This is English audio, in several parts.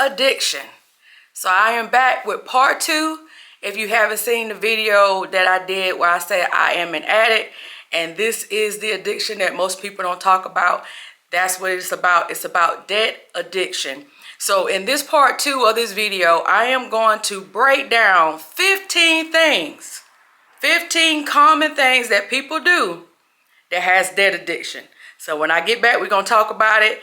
addiction. So I am back with part 2. If you haven't seen the video that I did where I said I am an addict, and this is the addiction that most people don't talk about. That's what it's about. It's about debt addiction. So in this part 2 of this video, I am going to break down 15 things, 15 common things that people do that has debt addiction. So when I get back, we're going to talk about it.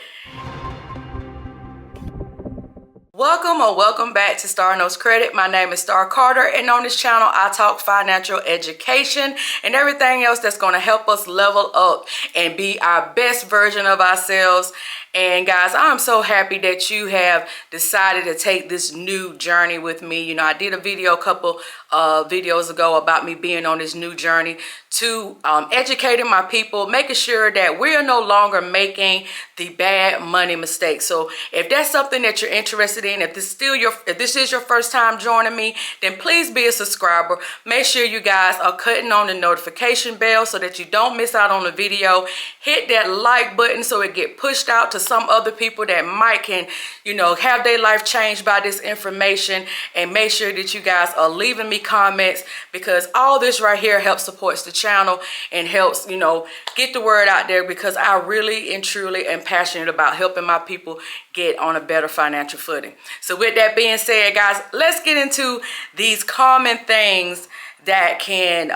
Welcome back to Starr Knows Credit. My name is Starr Carter, and on this channel I talk financial education and everything else that's going to help us level up and be our best version of ourselves. And guys, I'm so happy that you have decided to take this new journey with me. You know, I did a video a couple videos ago about me being on this new journey to educating my people, making sure that we are no longer making the bad money mistakes. So if that's something that you're interested in, if this is your first time joining me, then please be a subscriber. Make sure you guys are cutting on the notification bell so that you don't miss out on the video. Hit that like button so it get pushed out to some other people that might can, you know, have their life changed by this information. And make sure that you guys are leaving me comments, because all this right here helps supports the channel and helps, you know, get the word out there, because I really and truly am passionate about helping my people get on a better financial footing. So with that being said, guys, let's get into these common things that can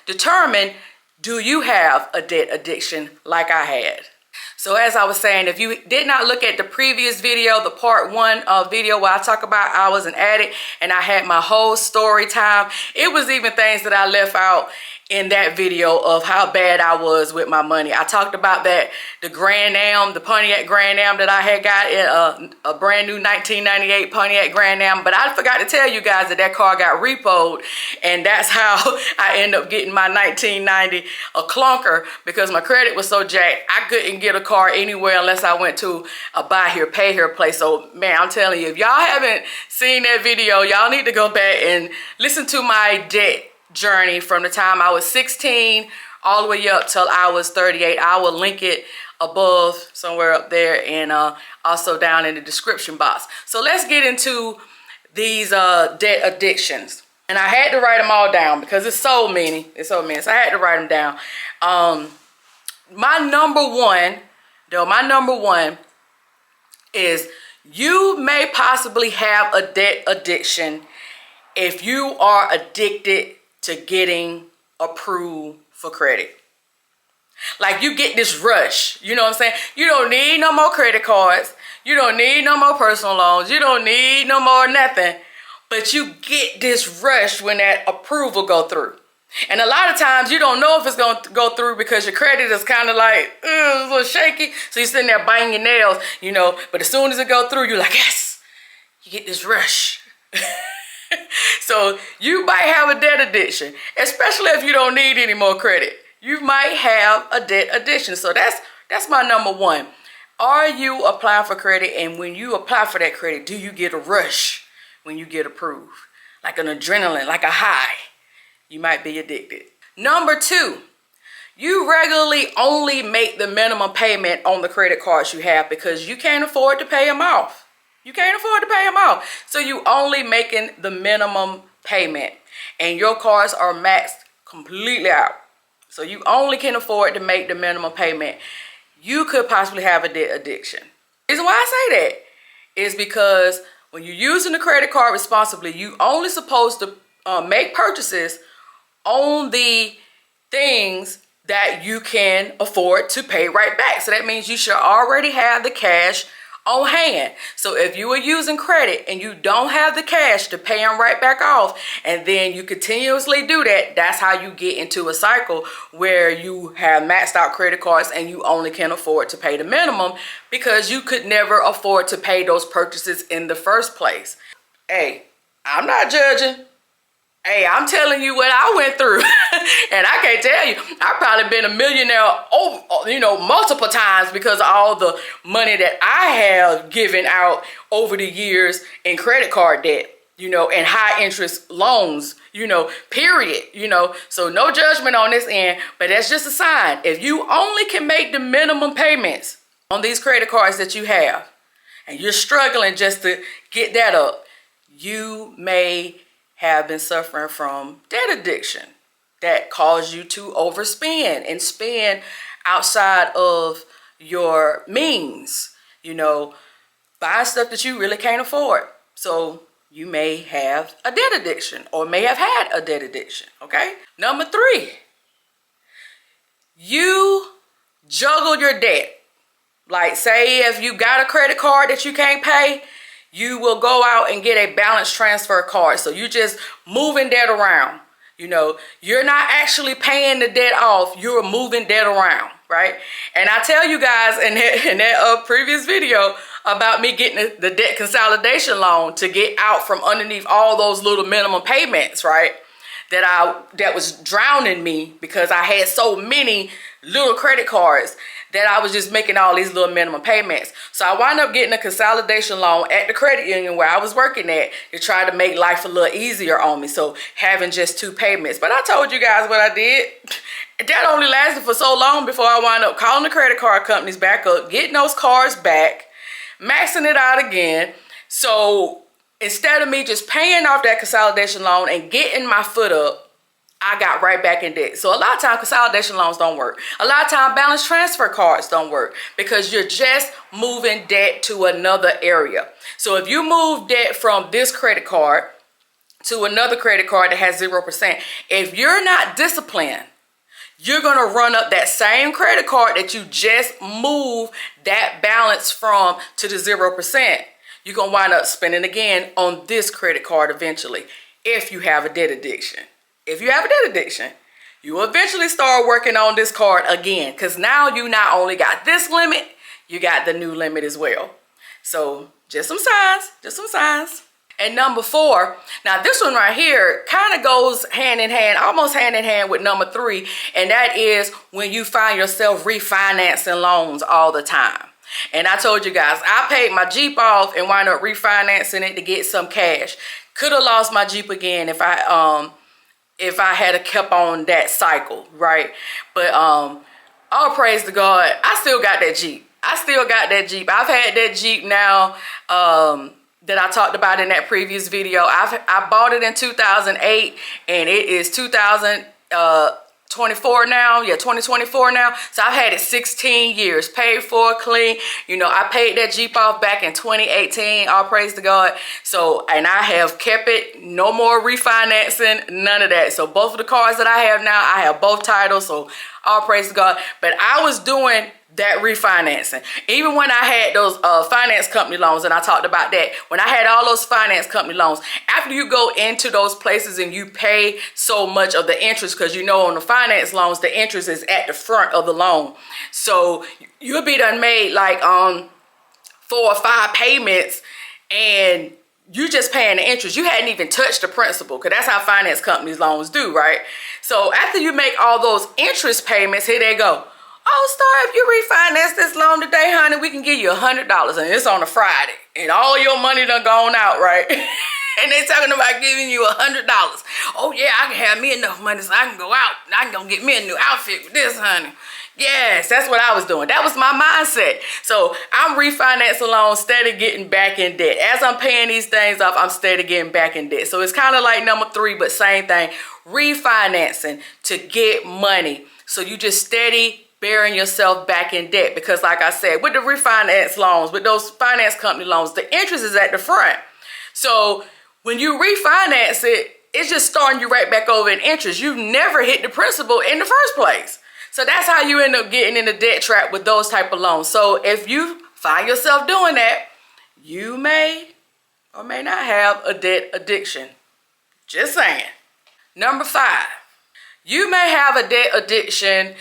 determine, do you have a debt addiction like I had? So as I was saying, if you did not look at the previous video, the part 1 video where I talk about I was an addict and I had my whole story time, it was even things that I left out in that video of how bad I was with my money. I talked about that, the Grand Am, the Pontiac Grand Am that I had got in a brand new 1998 Pontiac Grand Am, but I forgot to tell you guys that that car got repoed, and that's how I ended up getting my 1990 a clunker, because my credit was so jacked, I couldn't get a car anywhere unless I went to a buy here, pay here place. So man, I'm telling you, if y'all haven't seen that video, y'all need to go back and listen to my debt journey from the time I was 16 all the way up till I was 38. I will link it above somewhere up there, and also down in the description box. So let's get into these debt addictions. And I had to write them all down because it's so many. So I had to write them down. My number one is, you may possibly have a debt addiction if you are addicted to getting approved for credit. Like, you get this rush, you know what I'm saying? You don't need no more credit cards. You don't need no more personal loans. You don't need no more nothing. But you get this rush when that approval go through. And a lot of times you don't know if it's going to go through because your credit is kind of like a little shaky. So you're sitting there biting your nails, you know. But as soon as it go through, you're like, yes, you get this rush. So you might have a debt addiction, especially if you don't need any more credit. You might have a debt addiction. So that's my number one. Are you applying for credit? And when you apply for that credit, do you get a rush when you get approved? Like an adrenaline, like a high. You might be addicted. Number 2, you regularly only make the minimum payment on the credit cards you have because you can't afford to pay them off. You can't afford to pay them off. So you only making the minimum payment, and your cards are maxed completely out. So you only can afford to make the minimum payment. You could possibly have a debt addiction. The reason why I say that is because when you're using the credit card responsibly, you only supposed to make purchases on the things that you can afford to pay right back. So that means you should already have the cash on hand. So if you are using credit and you don't have the cash to pay them right back off, and then you continuously do that, that's how you get into a cycle where you have maxed out credit cards and you only can afford to pay the minimum because you could never afford to pay those purchases in the first place. Hey, I'm not judging. Hey, I'm telling you what I went through. And I can't tell you, I've probably been a millionaire over, you know, multiple times because of all the money that I have given out over the years in credit card debt, you know, and high interest loans, you know, period, you know. So no judgment on this end, but that's just a sign. If you only can make the minimum payments on these credit cards that you have, and you're struggling just to get that up, you may have been suffering from debt addiction that caused you to overspend and spend outside of your means, you know, buy stuff that you really can't afford. So you may have a debt addiction or may have had a debt addiction, okay? Number 3, you juggle your debt. Like, say if you got a credit card that you can't pay, you will go out and get a balance transfer card. So you just moving debt around. You know, you're not actually paying the debt off. You're moving debt around, right? And I tell you guys in that previous video about me getting the debt consolidation loan to get out from underneath all those little minimum payments, right? That was drowning me because I had so many little credit cards that I was just making all these little minimum payments. So I wound up getting a consolidation loan at the credit union where I was working at to try to make life a little easier on me. So having just 2 payments. But I told you guys what I did. That only lasted for so long before I wound up calling the credit card companies back up, getting those cards back, maxing it out again. So instead of me just paying off that consolidation loan and getting my foot up, I got right back in debt. So a lot of times consolidation loans don't work. A lot of times balance transfer cards don't work because you're just moving debt to another area. So if you move debt from this credit card to another credit card that has 0%, if you're not disciplined, you're going to run up that same credit card that you just moved that balance from to the 0%. You're going to wind up spending again on this credit card eventually if you have a debt addiction. If you have a debt addiction, you will eventually start working on this card again because now you not only got this limit, you got the new limit as well. So just some signs. And number 4, now this one right here kind of goes hand in hand, almost hand in hand with number 3, and that is when you find yourself refinancing loans all the time. And I told you guys, I paid my Jeep off and wound up refinancing it to get some cash. Could have lost my Jeep again if I had kept on that cycle, right? But all praise to God, I still got that Jeep. I've had that Jeep now that I talked about in that previous video. I bought it in 2008 and it is 2024 now. Yeah, 2024 now. So I've had it 16 years, paid for, clean. You know, I paid that Jeep off back in 2018. All praise to God. So, and I have kept it. No more refinancing, none of that. So both of the cars that I have now, I have both titles. So all praise to God. But I was doing that refinancing. Even when I had those finance company loans, and I talked about that, when I had all those finance company loans, after you go into those places and you pay so much of the interest, because you know on the finance loans, the interest is at the front of the loan. So you'll be done made like 4 or 5 payments and you just paying the interest. You hadn't even touched the principal, because that's how finance companies loans do, right? So after you make all those interest payments, here they go. Oh, Starr, if you refinance this loan today, honey, we can give you $100, and it's on a Friday, and all your money done gone out, right? And they talking about giving you $100. Oh yeah, I can have me enough money so I can go out and I can go get me a new outfit with this, honey. Yes, that's what I was doing. That was my mindset. So I'm refinancing loans, steady getting back in debt. As I'm paying these things off, I'm steady getting back in debt. So it's kind of like number 3, but same thing. Refinancing to get money. So you just steady bearing yourself back in debt, because like I said, with the refinance loans, with those finance company loans, the interest is at the front. So when you refinance it, it's just starting you right back over in interest. You never hit the principal in the first place. So that's how you end up getting in the debt trap with those type of loans. So if you find yourself doing that, you may or may not have a debt addiction. Just saying. Number 5, you may have a debt addiction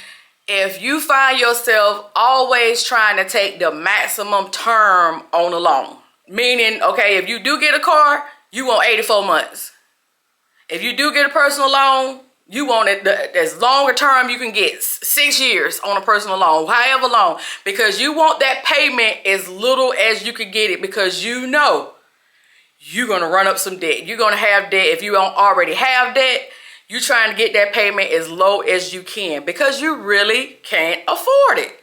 if you find yourself always trying to take the maximum term on a loan. Meaning, okay, if you do get a car, you want 84 months. If you do get a personal loan, you want it as long a term you can get, 6 years on a personal loan, however long, because you want that payment as little as you can get it, because you know you're going to run up some debt. You're going to have debt. If you don't already have debt, you're trying to get that payment as low as you can because you really can't afford it.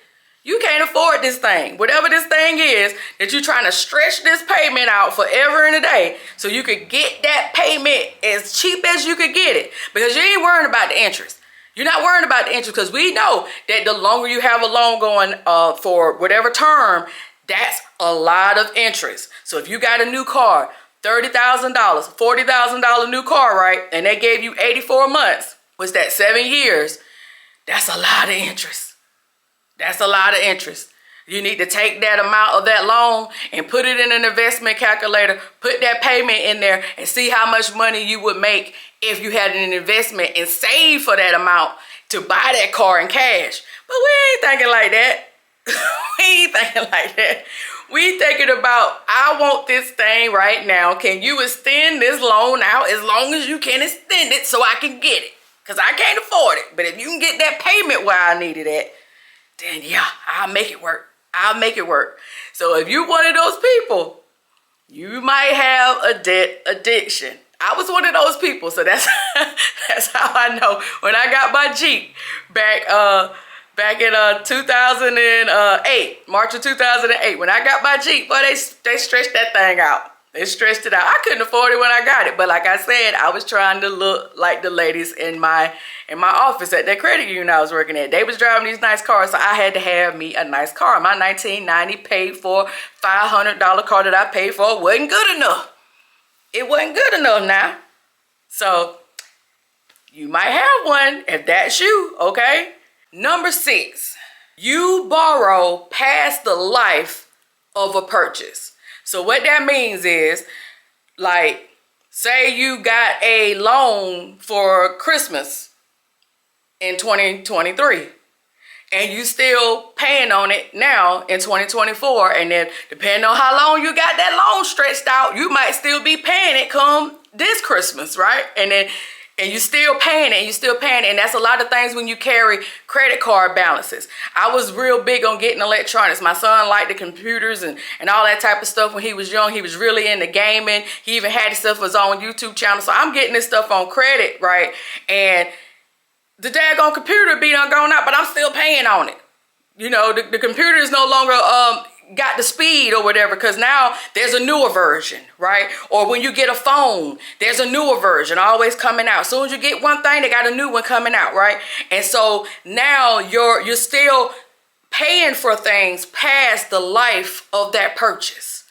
You can't afford this thing. Whatever this thing is, that you're trying to stretch this payment out forever and a day so you could get that payment as cheap as you could get it. Because you ain't worrying about the interest. You're not worrying about the interest because we know that the longer you have a loan going for whatever term, that's a lot of interest. So if you got a new car, $30,000, $40,000 new car, right? And they gave you 84 months. What's that, 7 years? That's a lot of interest. That's a lot of interest. You need to take that amount of that loan and put it in an investment calculator, put that payment in there and see how much money you would make if you had an investment and save for that amount to buy that car in cash. But we ain't thinking like that. We ain't thinking like that. We thinking about, I want this thing right now. Can you extend this loan out as long as you can extend it so I can get it? Because I can't afford it. But if you can get that payment where I need it at, then yeah, I'll make it work. I'll make it work. So if you're one of those people, you might have a debt addiction. I was one of those people, so that's that's how I know. When I got my Jeep back in 2008, March of 2008, when I got my Jeep, boy, they stretched that thing out. They stretched it out. I couldn't afford it when I got it, but like I said, I was trying to look like the ladies in my office at that credit union I was working at. They was driving these nice cars, so I had to have me a nice car. My 1990 paid for $500 car that I paid for wasn't good enough. It wasn't good enough now. So you might have one if that's you, okay? Number 6, you borrow past the life of a purchase. So what that means is, like, say you got a loan for Christmas in 2023 and you still paying on it now in 2024, and then depending on how long you got that loan stretched out, you might still be paying it come this Christmas, right? And you still paying it, and you still paying it. And that's a lot of things when you carry credit card balances. I was real big on getting electronics. My son liked the computers and all that type of stuff when he was young. He was really into gaming. He even had his stuff on his own YouTube channel. So I'm getting this stuff on credit, right? And the daggone computer be done gone out, but I'm still paying on it. You know, the computer is no longer got the speed or whatever, because now there's a newer version, right? Or when you get a phone, there's a newer version always coming out. As soon as you get one thing, they got a new one coming out, right? And so now you're still paying for things past the life of that purchase.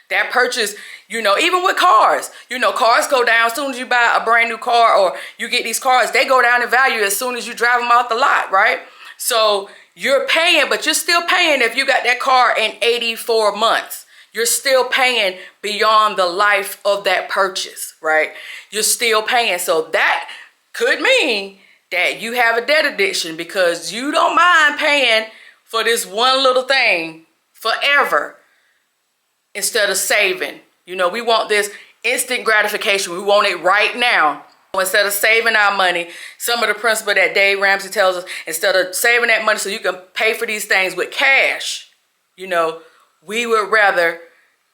That purchase, you know, even with cars, you know, cars go down as soon as you buy a brand new car, or you get these cars, they go down in value as soon as you drive them off the lot, right? So you're paying, but you're still paying if you got that car in 84 months. You're still paying beyond the life of that purchase, right? You're still paying. So that could mean that you have a debt addiction because you don't mind paying for this one little thing forever instead of saving. You know, we want this instant gratification. We want it right now. Instead of saving our money, some of the principle that Dave Ramsey tells us, instead of saving that money so you can pay for these things with cash, you know, we would rather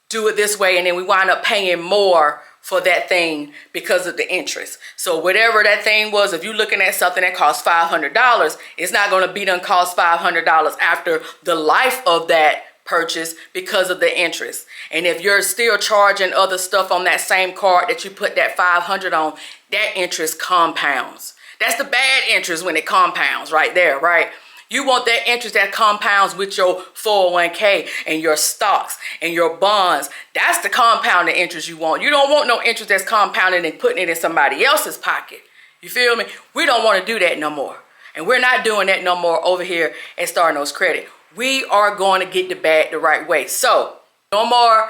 do it this way, and then we wind up paying more for that thing because of the interest. So whatever that thing was, if you're looking at something that costs $500, it's not going to be done cost $500 after the life of that purchase because of the interest. And if you're still charging other stuff on that same card that you put that $500 on, that interest compounds. That's the bad interest when it compounds right there, right? You want that interest that compounds with your 401k and your stocks and your bonds. That's the compounding interest you want. You don't want no interest that's compounding and putting it in somebody else's pocket. You feel me? We don't want to do that no more. And we're not doing that no more over here at Starr Knows Credit. We are going to get the bag the right way. So no more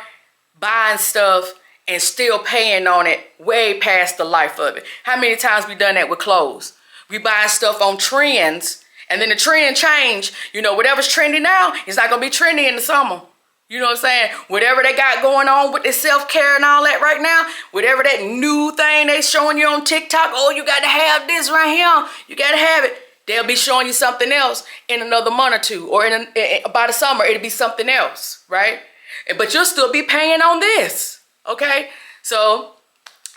buying stuff and still paying on it way past the life of it. How many times we done that with clothes? We buying stuff on trends, and then the trend change. You know, whatever's trendy now, it's not going to be trendy in the summer. You know what I'm saying? Whatever they got going on with the self-care and all that right now, whatever that new thing they showing you on TikTok, oh, you got to have this right here. You got to have it. They'll be showing you something else in another month or two, or by the summer, it'll be something else, right? But you'll still be paying on this, okay? So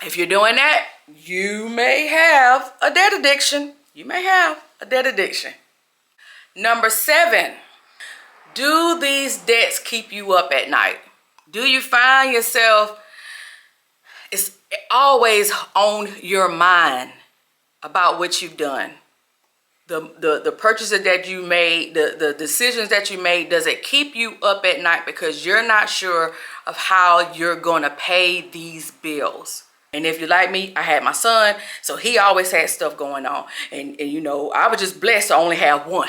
if you're doing that, you may have a debt addiction. You may have a debt addiction. Number 7, Do these debts keep you up at night? Do you find yourself, it's always on your mind about what you've done? The purchases that you made, the decisions that you made, does it keep you up at night because you're not sure of how you're going to pay these bills? And if you're like me, I had my son, so he always had stuff going on. And you know, I was just blessed to only have one.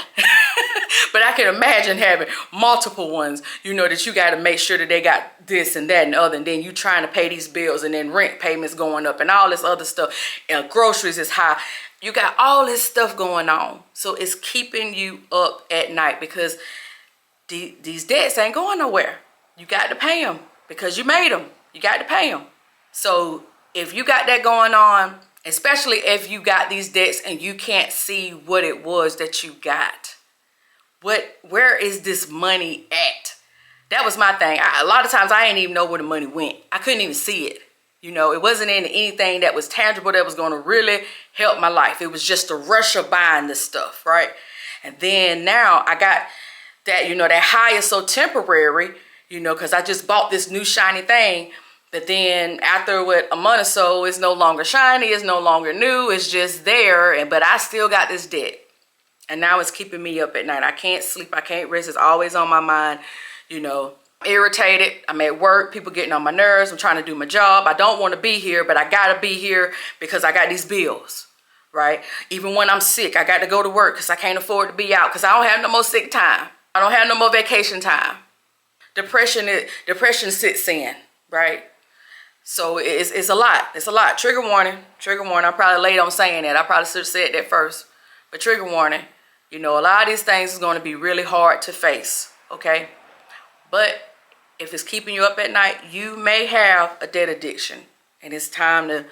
But I can imagine having multiple ones, you know, that you got to make sure that they got this and that and other. And then you trying to pay these bills, and then rent payments going up and all this other stuff. And groceries is high. You got all this stuff going on. So it's keeping you up at night because these debts ain't going nowhere. You got to pay them because you made them. You got to pay them. So if you got that going on, especially if you got these debts and you can't see what it was that you got, where is this money at? That was my thing. A lot of times I didn't even know where the money went. I couldn't even see it. You know, it wasn't in anything that was tangible that was going to really help my life. It was just a rush of buying this stuff, right? And then now I got that, you know, that high is so temporary, you know, because I just bought this new shiny thing. But then after what, a month or so, it's no longer shiny, it's no longer new, it's just there. But I still got this debt. And now it's keeping me up at night. I can't sleep, I can't rest, it's always on my mind, you know. Irritated, I'm at work, people getting on my nerves, I'm trying to do my job. I don't want to be here, but I gotta be here because I got these bills, right? Even when I'm sick, I got to go to work because I can't afford to be out because I don't have no more sick time. I don't have no more vacation time. Depression sits in, right? So it's a lot. It's a lot. Trigger warning. Trigger warning. I'm probably late on saying that. I probably should have said that first. But trigger warning. You know, a lot of these things is going to be really hard to face, okay? But if it's keeping you up at night, you may have a debt addiction. And it's time to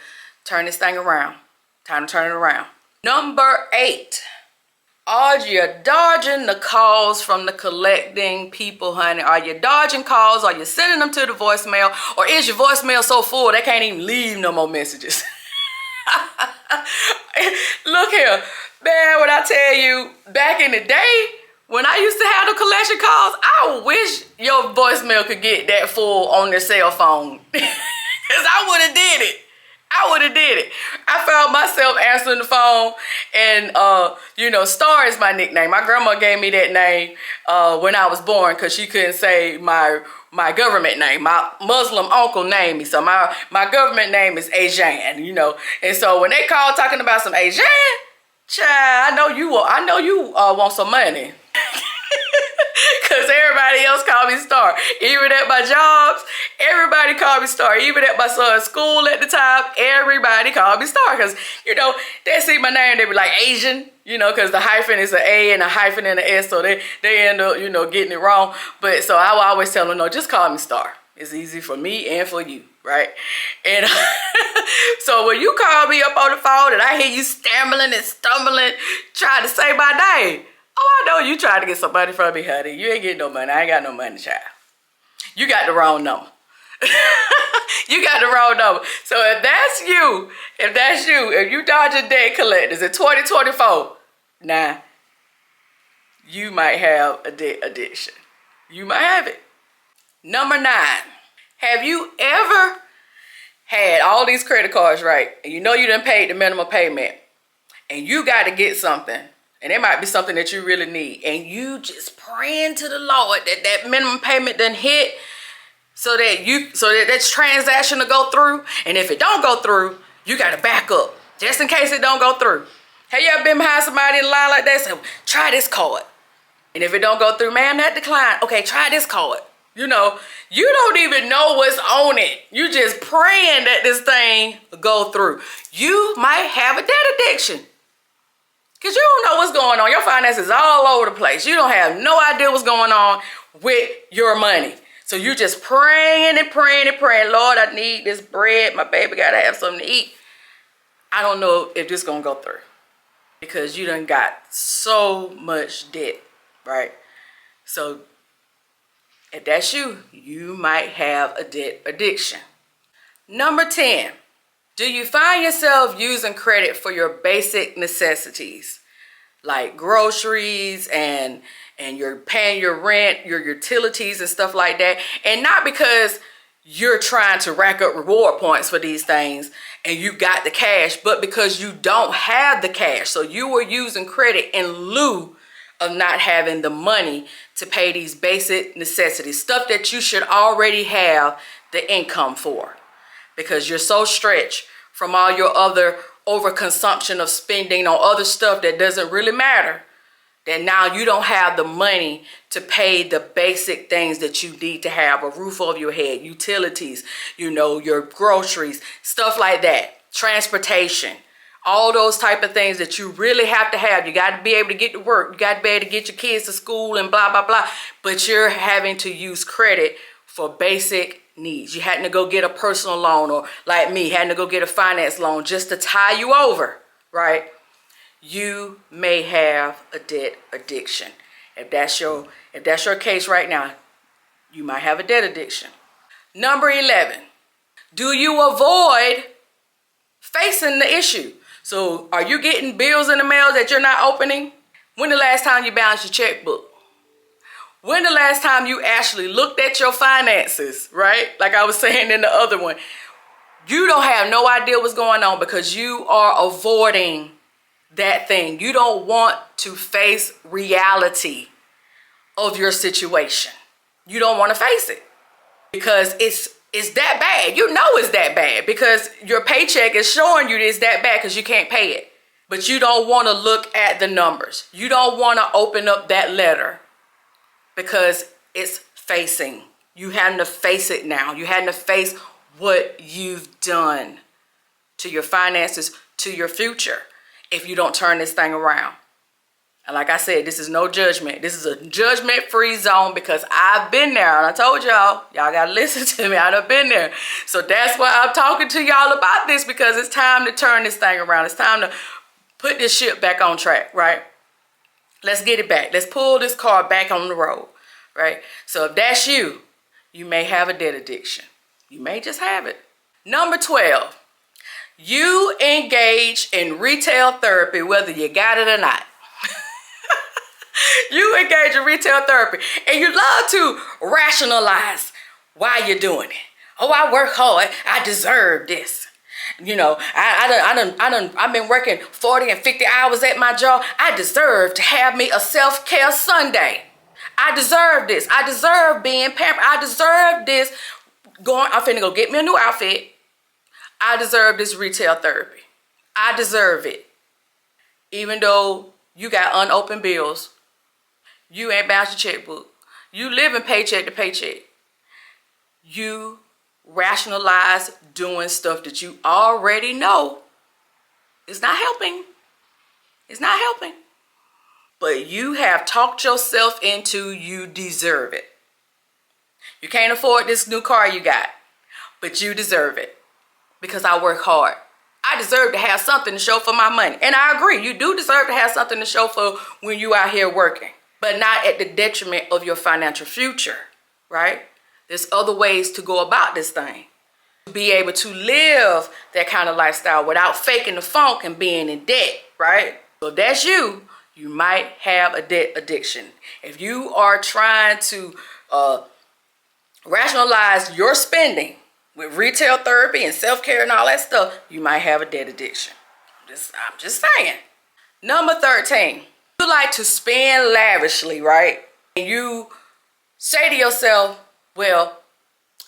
turn this thing around. Time to turn it around. Number 8. Are you dodging the calls from the collecting people, honey? Are you dodging calls? Are you sending them to the voicemail? Or is your voicemail so full they can't even leave no more messages? Look here. Man, when I tell you, back in the day, when I used to handle collection calls, I wish your voicemail could get that full on their cell phone. Because I would have did it. I found myself answering the phone, and you know, Starr is my nickname. My grandma gave me that name when I was born because she couldn't say my government name. My Muslim uncle named me, so my government name is Ajan, you know. And so when they call talking about some Ajan, child, I know you want some money. Because everybody else called me Starr. Even at my jobs, everybody called me Starr. Even at my son's school at the time, everybody called me Starr. Because, you know, they see my name, they be like Asian, you know, because the hyphen is an A and a hyphen and an S, so they end up, you know, getting it wrong. But so I will always tell them, no, just call me Starr. It's easy for me and for you, right? And so when you call me up on the phone and I hear you stammering and stumbling, trying to say my name, oh, I know you tried to get some money from me, honey. You ain't getting no money. I ain't got no money, child. You got the wrong number. You got the wrong number. So if that's you, if you dodging debt collectors in 2024, nah, you might have a debt addiction. You might have it. Number 9, have you ever had all these credit cards, right? And you know you done paid the minimum payment, and you got to get something. And it might be something that you really need. And you just praying to the Lord that that minimum payment done hit so that transaction will go through. And if it don't go through, you got to back up just in case it don't go through. Have you ever been behind somebody in line like that? Say, try this card. And if it don't go through, ma'am, that decline. Okay, try this card. You know, you don't even know what's on it. You just praying that this thing will go through. You might have a debt addiction. Because you don't know what's going on. Your finances all over the place. You don't have no idea what's going on with your money. So you just praying and praying and praying. Lord, I need this bread. My baby got to have something to eat. I don't know if this is going to go through. Because you done got so much debt, right? So if that's you, you might have a debt addiction. Number 10. Do you find yourself using credit for your basic necessities like groceries and and you're paying your rent, your utilities and stuff like that. And not because you're trying to rack up reward points for these things and you got the cash, but because you don't have the cash. So you were using credit in lieu of not having the money to pay these basic necessities, stuff that you should already have the income for, because you're so stretched from all your other overconsumption of spending on other stuff that doesn't really matter, that now you don't have the money to pay the basic things that you need to have: a roof over your head, utilities, your groceries, stuff like that, transportation, all those type of things that you really have to have. You got to be able to get to work. You got to be able to get your kids to school and blah, blah, blah. But you're having to use credit for basic needs. You had to go get a personal loan, or like me, had to go get a finance loan just to tie you over, right? You may have a debt addiction. If that's your case right now, you might have a debt addiction. Number 11, do you avoid facing the issue? So are you getting bills in the mail that you're not opening? When the last time you balanced your checkbook? When the last time you actually looked at your finances, right? Like I was saying in the other one, you don't have no idea what's going on because you are avoiding that thing. You don't want to face reality of your situation. You don't want to face it because it's that bad. You know it's that bad because your paycheck is showing you it's that bad because you can't pay it. But you don't want to look at the numbers. You don't want to open up that letter because it's facing. You having to face it now. You having to face what you've done to your finances, to your future, if you don't turn this thing around. And like I said, this is no judgment. This is a judgment-free zone because I've been there. And I told y'all got to listen to me. I've been there. So that's why I'm talking to y'all about this, because it's time to turn this thing around. It's time to put this ship back on track, right? Let's get it back. Let's pull this car back on the road, right? So if that's you, you may have a debt addiction. You may just have it. Number 12, you engage in retail therapy whether you got it or not. You engage in retail therapy and you love to rationalize why you're doing it. Oh, I work hard. I deserve this. I've been working 40 and 50 hours at my job. I deserve to have me a self-care Sunday. I deserve this. I deserve being pampered. I deserve this. I'm finna go get me a new outfit. I deserve this retail therapy. I deserve it. Even though you got unopened bills, you ain't balanced your checkbook, you living paycheck to paycheck, you rationalize doing stuff that you already know is not helping. It's not helping. But you have talked yourself into you deserve it. You can't afford this new car you got, but you deserve it because I work hard. I deserve to have something to show for my money. And I agree, you do deserve to have something to show for when you out here working, but not at the detriment of your financial future, right? There's other ways to go about this thing. Be able to live that kind of lifestyle without faking the funk and being in debt, right? So if that's you, you might have a debt addiction. If you are trying to rationalize your spending with retail therapy and self-care and all that stuff, you might have a debt addiction. I'm just saying. Number 13, you like to spend lavishly, right? And you say to yourself, well,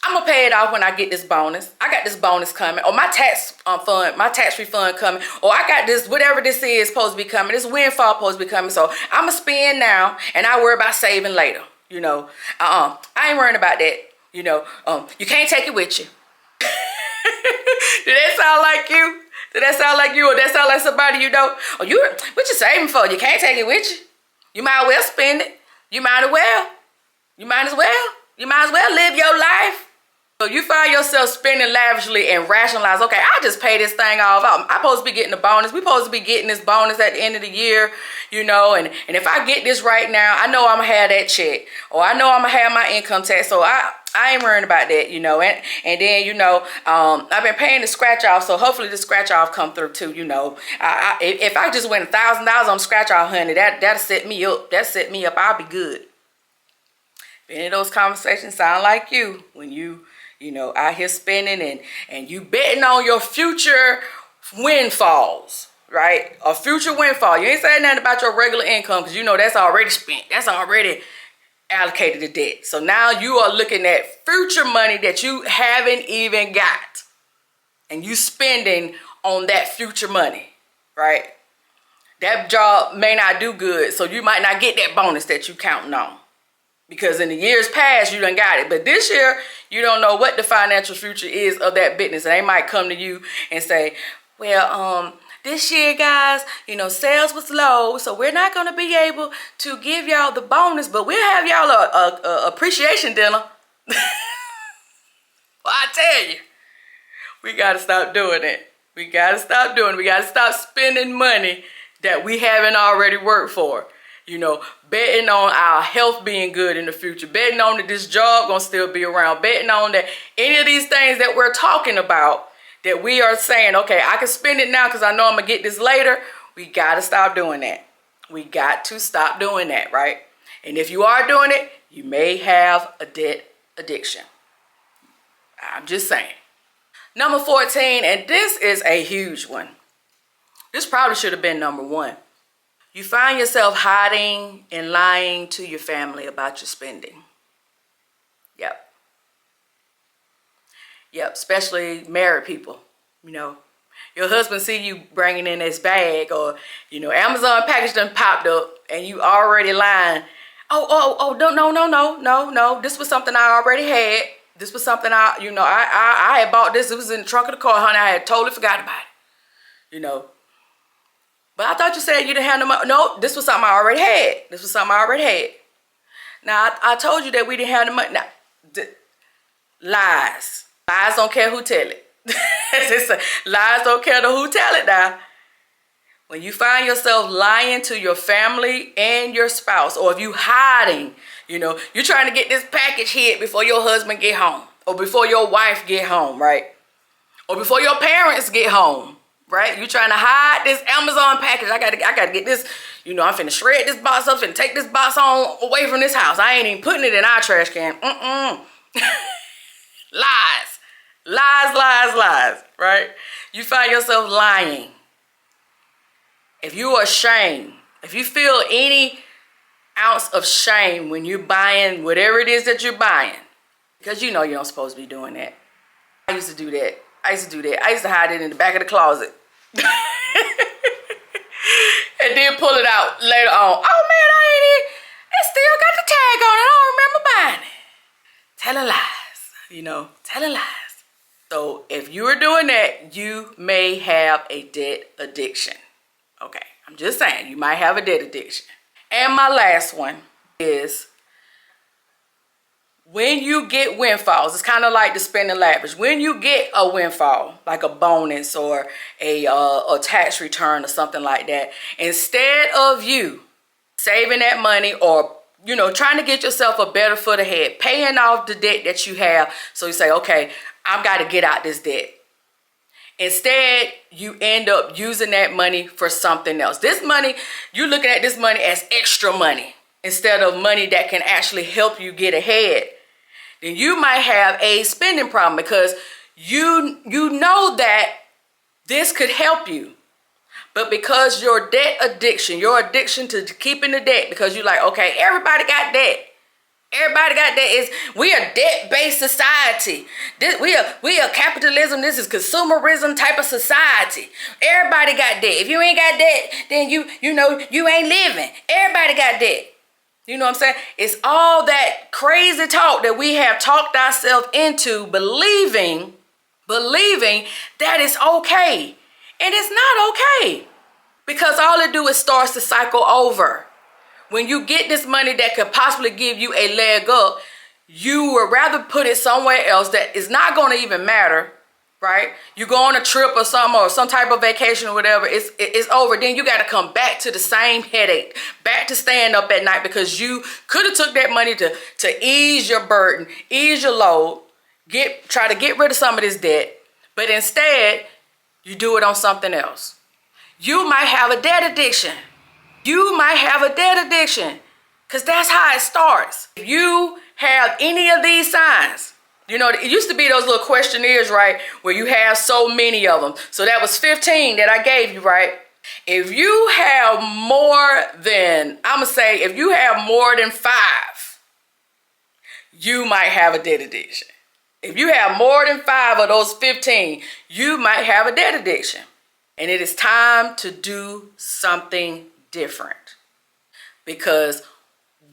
I'm gonna pay it off when I get this bonus. I got this bonus coming, or my tax refund coming, or I got this, whatever this is supposed to be coming, this windfall supposed to be coming. So I'm gonna spend now and I worry about saving later. I ain't worrying about that. You can't take it with you. Did that sound like you? Did that sound like you, or that sound like somebody you know? What you saving for? You can't take it with you. You might as well spend it. You might as well live your life. So you find yourself spending lavishly and rationalize, okay, I'll just pay this thing off. I'm supposed to be getting a bonus. We're supposed to be getting this bonus at the end of the year, and if I get this right now, I know I'm going to have that check. Or I know I'm going to have my income tax. So I ain't worrying about that, and then I've been paying the scratch off, so hopefully the scratch off come through too. If I just win $1,000 on scratch off, honey, that'll set me up. That set me up. I'll be good. If any of those conversations sound like you when you out here spending and you betting on your future windfalls, right? A future windfall. You ain't saying nothing about your regular income because that's already spent. That's already allocated to debt. So now you are looking at future money that you haven't even got, and you spending on that future money, right? That job may not do good, so you might not get that bonus that you counting on, because in the years past you done got it, but this year you don't know what the financial future is of that business, and they might come to you and say, well, this year, guys, sales was low, so we're not going to be able to give y'all the bonus, but we'll have y'all a appreciation dinner. Well, I tell you, we got to stop doing it. We got to stop doing it. We got to stop spending money that we haven't already worked for. Betting on our health being good in the future, betting on that this job going to still be around, betting on that any of these things that we're talking about, that we are saying, okay, I can spend it now because I know I'm going to get this later. We got to stop doing that. We got to stop doing that, right? And if you are doing it, you may have a debt addiction. I'm just saying. Number 14, and this is a huge one. This probably should have been number 1. You find yourself hiding and lying to your family about your spending. Yep, especially married people. Your husband see you bringing in this bag, or Amazon package done popped up and you already lying. Oh, no. This was something I already had. This was something I had bought this. It was in the trunk of the car, honey. I had totally forgot about it. But I thought you said you didn't have no money. No, this was something I already had. Now, I told you that we didn't have the money. Now, lies. Lies don't care who tell it. Lies don't care who tell it now. When you find yourself lying to your family and your spouse, or if you hiding, you're trying to get this package hit before your husband get home, or before your wife get home, right? Or before your parents get home, right? You're trying to hide this Amazon package. I gotta get this, I'm finna shred this box up, finna take this box on away from this house. I ain't even putting it in our trash can. Lies, right? You find yourself lying. If you are ashamed, if you feel any ounce of shame when you're buying whatever it is that you're buying, because you don't supposed to be doing that. I used to do that. I used to hide it in the back of the closet. And then pull it out later on. Oh man, it still got the tag on it. I don't remember buying it. Telling lies, telling lies. So if you're doing that, you may have a debt addiction. Okay, I'm just saying, you might have a debt addiction. And my last one is, when you get windfalls, it's kind of like the spending lavish. When you get a windfall, like a bonus or a tax return or something like that, instead of you saving that money or trying to get yourself a better foot ahead, paying off the debt that you have, so you say, okay, I've got to get out this debt. Instead, you end up using that money for something else. This money, you're looking at this money as extra money instead of money that can actually help you get ahead. Then you might have a spending problem because you know that this could help you. But because your debt addiction, your addiction to keeping the debt, because you're like, okay, everybody got debt. Everybody got debt. We are debt-based society. We are capitalism. This is consumerism type of society. Everybody got debt. If you ain't got debt, then you ain't living. Everybody got debt. You know what I'm saying? It's all that crazy talk that we have talked ourselves into believing that it's okay. And it's not okay. Because all it do is starts to cycle over. When you get this money that could possibly give you a leg up, you would rather put it somewhere else that is not going to even matter, right? You go on a trip or something, or some type of vacation or whatever, it's over. Then you got to come back to the same headache, back to staying up at night, because you could have took that money to ease your burden, ease your load, try to get rid of some of this debt, but instead you do it on something else. You might have a debt addiction. You might have a debt addiction, because that's how it starts. If you have any of these signs, you know, it used to be those little questionnaires, right, where you have so many of them. So that was 15 that I gave you, right? If you have more than, I'm going to say, if you have more than 5, you might have a debt addiction. If you have more than 5 of those 15, you might have a debt addiction. And it is time to do something different, because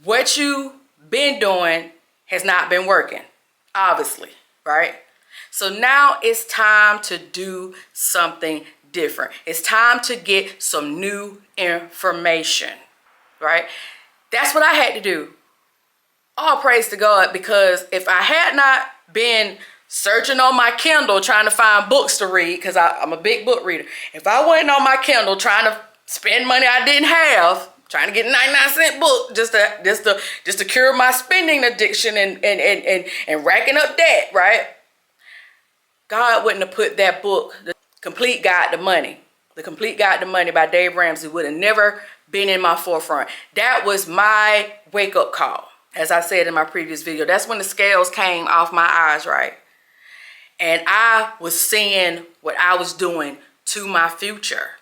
what you've been doing has not been working. Obviously, right? So now it's time to do something different. It's time to get some new information, right? That's what I had to do. All praise to God, because if I had not been searching on my Kindle trying to find books to read, because I'm a big book reader. If I wasn't on my Kindle trying to spend money I didn't have, trying to get a 99-cent book just to cure my spending addiction and racking up debt, right? God wouldn't have put that book, The Complete Guide to Money. The Complete Guide to Money by Dave Ramsey would have never been in my forefront. That was my wake-up call. As I said in my previous video, that's when the scales came off my eyes, right? And I was seeing what I was doing to my future.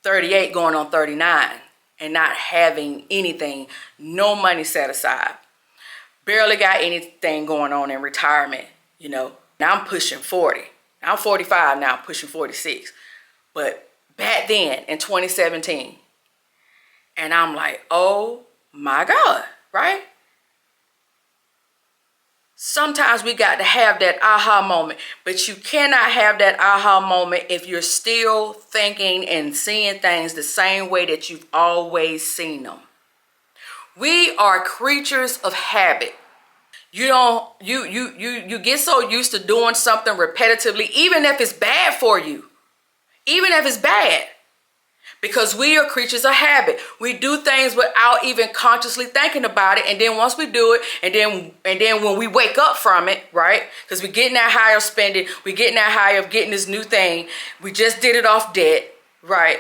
38 going on 39. And not having anything, no money set aside. Barely got anything going on in retirement, you know. Now I'm pushing 40. Now I'm 45 now, I'm pushing 46. But back then in 2017, and I'm like, oh my God, right? Sometimes we got to have that aha moment, but you cannot have that aha moment if you're still thinking and seeing things the same way that you've always seen them. We are creatures of habit. You get so used to doing something repetitively, even if it's bad for you, even if it's bad. Because we are creatures of habit. We do things without even consciously thinking about it. And then once we do it, and then when we wake up from it, right? Because we're getting that high of spending, we're getting that high of getting this new thing. We just did it off debt, right?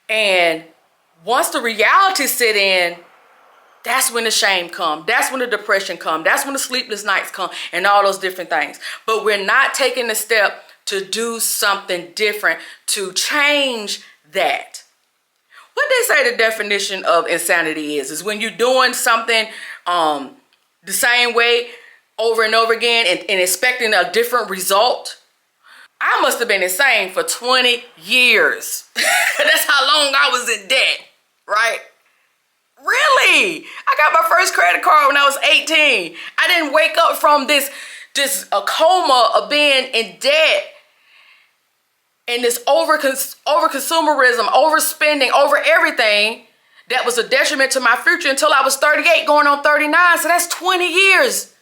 And once the reality set in, that's when the shame comes. That's when the depression comes. That's when the sleepless nights come and all those different things. But we're not taking the step to do something different to change that. What they say the definition of insanity is when you're doing something the same way over and over again and expecting a different result. I must have been insane for 20 years. That's how long I was in debt, right? Really? I got my first credit card when I was 18. I didn't wake up from this a coma of being in debt and this over consumerism, overspending, over everything that was a detriment to my future until I was 38 going on 39. So that's 20 years.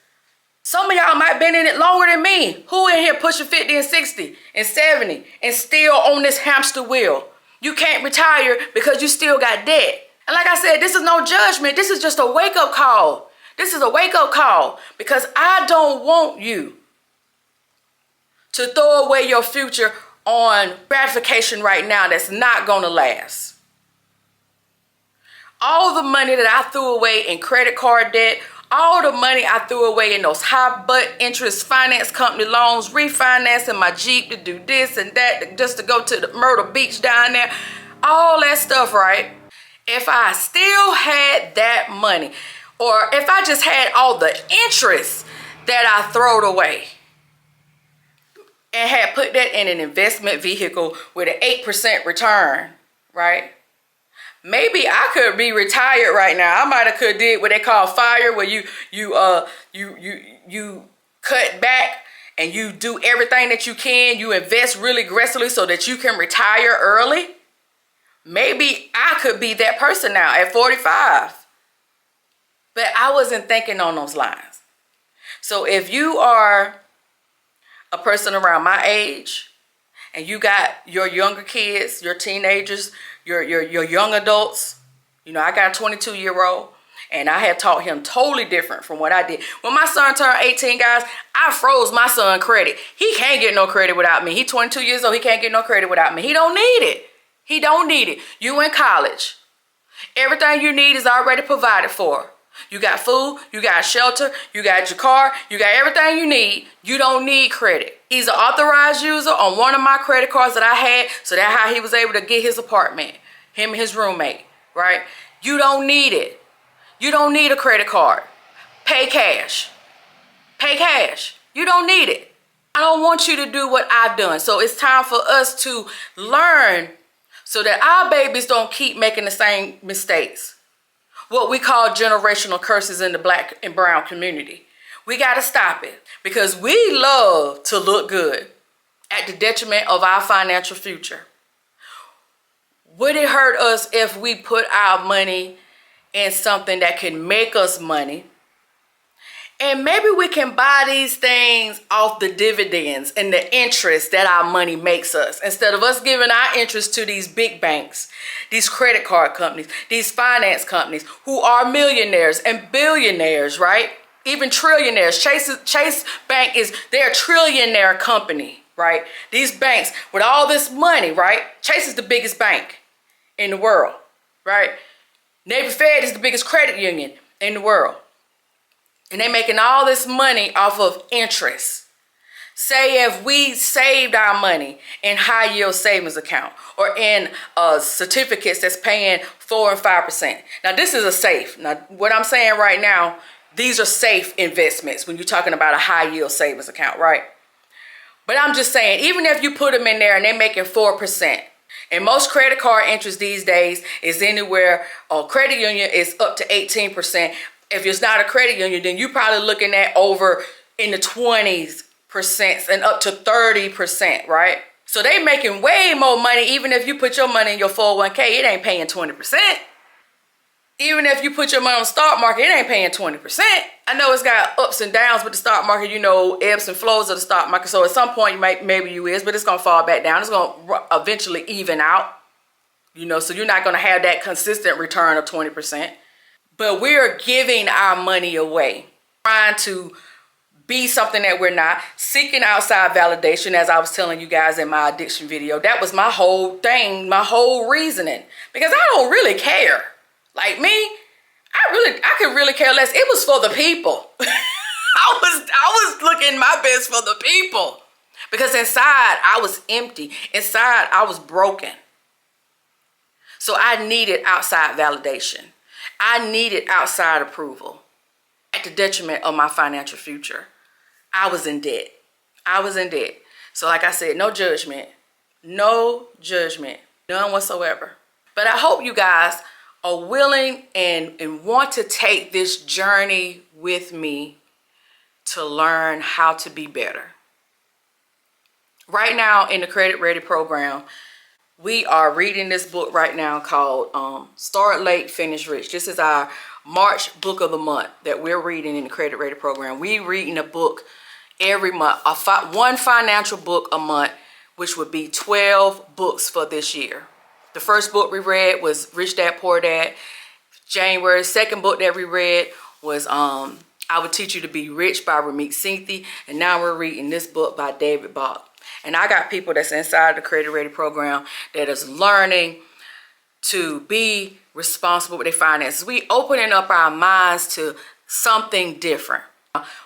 Some of y'all might have been in it longer than me. Who in here pushing 50 and 60 and 70 and still on this hamster wheel? You can't retire because you still got debt. And like I said, this is no judgment. This is just a wake-up call. This is a wake-up call because I don't want you to throw away your future on gratification right now that's not going to last. All the money that I threw away in credit card debt, all the money I threw away in those high butt interest finance company loans, refinancing my Jeep to do this and that, just to go to the Myrtle Beach down there, all that stuff, right? If I still had that money, or if I just had all the interest that I throwed away and had put that in an investment vehicle with an 8% return, right? Maybe I could be retired right now. I might have could did what they call fire, where you cut back and you do everything that you can. You invest really aggressively so that you can retire early. Maybe I could be that person now at 45. But I wasn't thinking on those lines. So if you are a person around my age, and you got your younger kids, your teenagers, your young adults. You know, I got a 22-year-old, and I had taught him totally different from what I did. When my son turned 18, guys, I froze my son credit. He can't get no credit without me. He's 22 years old. He can't get no credit without me. He don't need it. He don't need it. You in college. Everything you need is already provided for. You got food, you got shelter, you got your car, you got everything you need. You don't need credit. He's an authorized user on one of my credit cards that I had, so that's how he was able to get his apartment, him and his roommate, right? You don't need it. You don't need a credit card. Pay cash. Pay cash. You don't need it. I don't want you to do what I've done. So it's time for us to learn so that our babies don't keep making the same mistakes. What we call generational curses in the Black and brown community. We got to stop it because we love to look good at the detriment of our financial future. Would it hurt us if we put our money in something that can make us money? And maybe we can buy these things off the dividends and the interest that our money makes us. Instead of us giving our interest to these big banks, these credit card companies, these finance companies who are millionaires and billionaires, right? Even trillionaires. Chase Bank they're a trillionaire company, right? These banks with all this money, right? Chase is the biggest bank in the world, right? Navy Fed is the biggest credit union in the world. And they're making all this money off of interest. Say if we saved our money in high yield savings account or in certificates that's paying 4 and 5%. Now this is a safe. Now what I'm saying right now, these are safe investments when you're talking about a high yield savings account, right? But I'm just saying, even if you put them in there and they're making 4%, and most credit card interest these days is anywhere, credit union is up to 18%. If it's not a credit union, then you're probably looking at over in the 20% and up to 30%, right? So they making way more money. Even if you put your money in your 401k, it ain't paying 20%. Even if you put your money on the stock market, it ain't paying 20%. I know it's got ups and downs with the stock market, you know, ebbs and flows of the stock market. So at some point, maybe you is, but it's going to fall back down. It's going to eventually even out, you know, so you're not going to have that consistent return of 20%. But we're giving our money away, trying to be something that we're not, seeking outside validation, as I was telling you guys in my addiction video. That was my whole thing, my whole reasoning, because I don't really care. Like me, I could really care less. It was for the people. I was looking my best for the people, because inside I was empty. Inside I was broken. So I needed outside validation. I needed outside approval at the detriment of my financial future. I was in debt. I was in debt. So like I said, no judgment. No judgment. None whatsoever. But I hope you guys are willing and want to take this journey with me to learn how to be better. Right now in the Credit Ready program, we are reading this book right now called Start Late, Finish Rich. This is our March book of the month that we're reading in the Credit Ready program. We're reading a book every month, one financial book a month, which would be 12 books for this year. The first book we read was Rich Dad, Poor Dad, January. Second book that we read was I Would Teach You to Be Rich by Ramit Sethi. And now we're reading this book by David Bach. And I got people that's inside the Credit Ready program that is learning to be responsible with their finances. We opening up our minds to something different.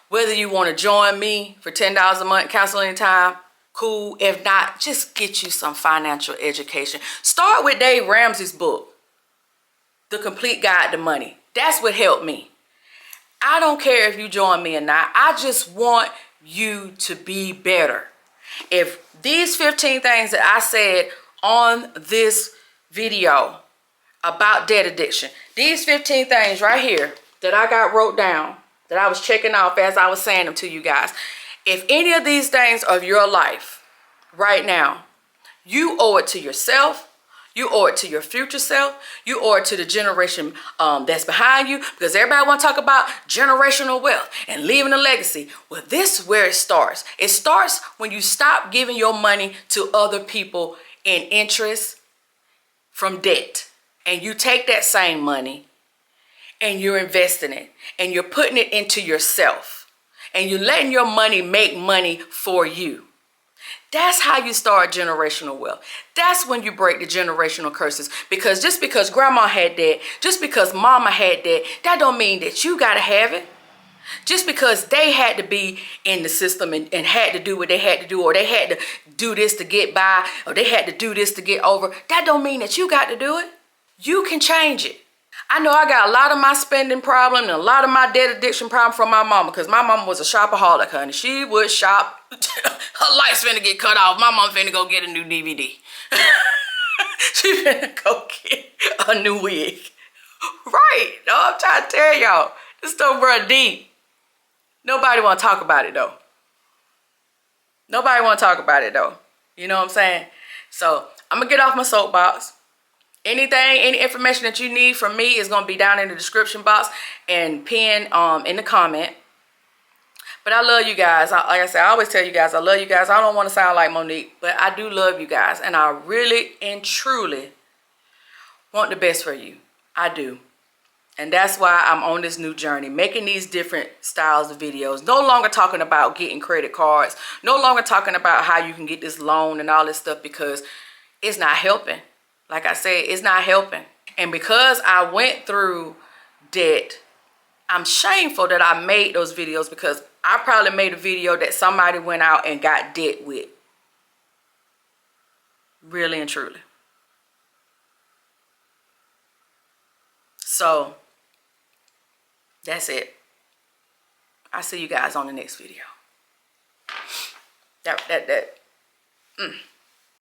Whether you want to join me for $10 a month counseling time, cool. If not, just get you some financial education. Start with Dave Ramsey's book, The Complete Guide to Money. That's what helped me. I don't care if you join me or not. I just want you to be better. If these 15 things that I said on this video about debt addiction, these 15 things right here that I got wrote down, that I was checking off as I was saying them to you guys, if any of these things of your life right now, you owe it to yourself, You owe it to your future self. You owe it to the generation that's behind you, because everybody want to talk about generational wealth and leaving a legacy. Well, this is where it starts. It starts when you stop giving your money to other people in interest from debt. And you take that same money and you're investing it and you're putting it into yourself. And you're letting your money make money for you. That's how you start generational wealth. That's when you break the generational curses. Because just because grandma had that, just because mama had that, that don't mean that you got to have it. Just because they had to be in the system and had to do what they had to do, or they had to do this to get by, or they had to do this to get over, that don't mean that you got to do it. You can change it. I know I got a lot of my spending problem and a lot of my debt addiction problem from my mama, because my mama was a shopaholic, honey. She would shop. Her lights finna get cut off. My mama finna go get a new DVD. She finna go get a new wig. Right. No, I'm trying to tell y'all. This stuff run deep. Nobody want to talk about it, though. Nobody want to talk about it, though. You know what I'm saying? So, I'm going to get off my soapbox. Any information that you need from me is going to be down in the description box and pinned in the comment. But I love you guys. Like I said, I always tell you guys, I love you guys. I don't want to sound like Monique, but I do love you guys. And I really and truly want the best for you. I do. And that's why I'm on this new journey, making these different styles of videos. No longer talking about getting credit cards. No longer talking about how you can get this loan and all this stuff, because it's not helping. Like I said, it's not helping. And because I went through debt, I'm shameful that I made those videos, because I probably made a video that somebody went out and got debt with. Really and truly. So, that's it. I'll see you guys on the next video.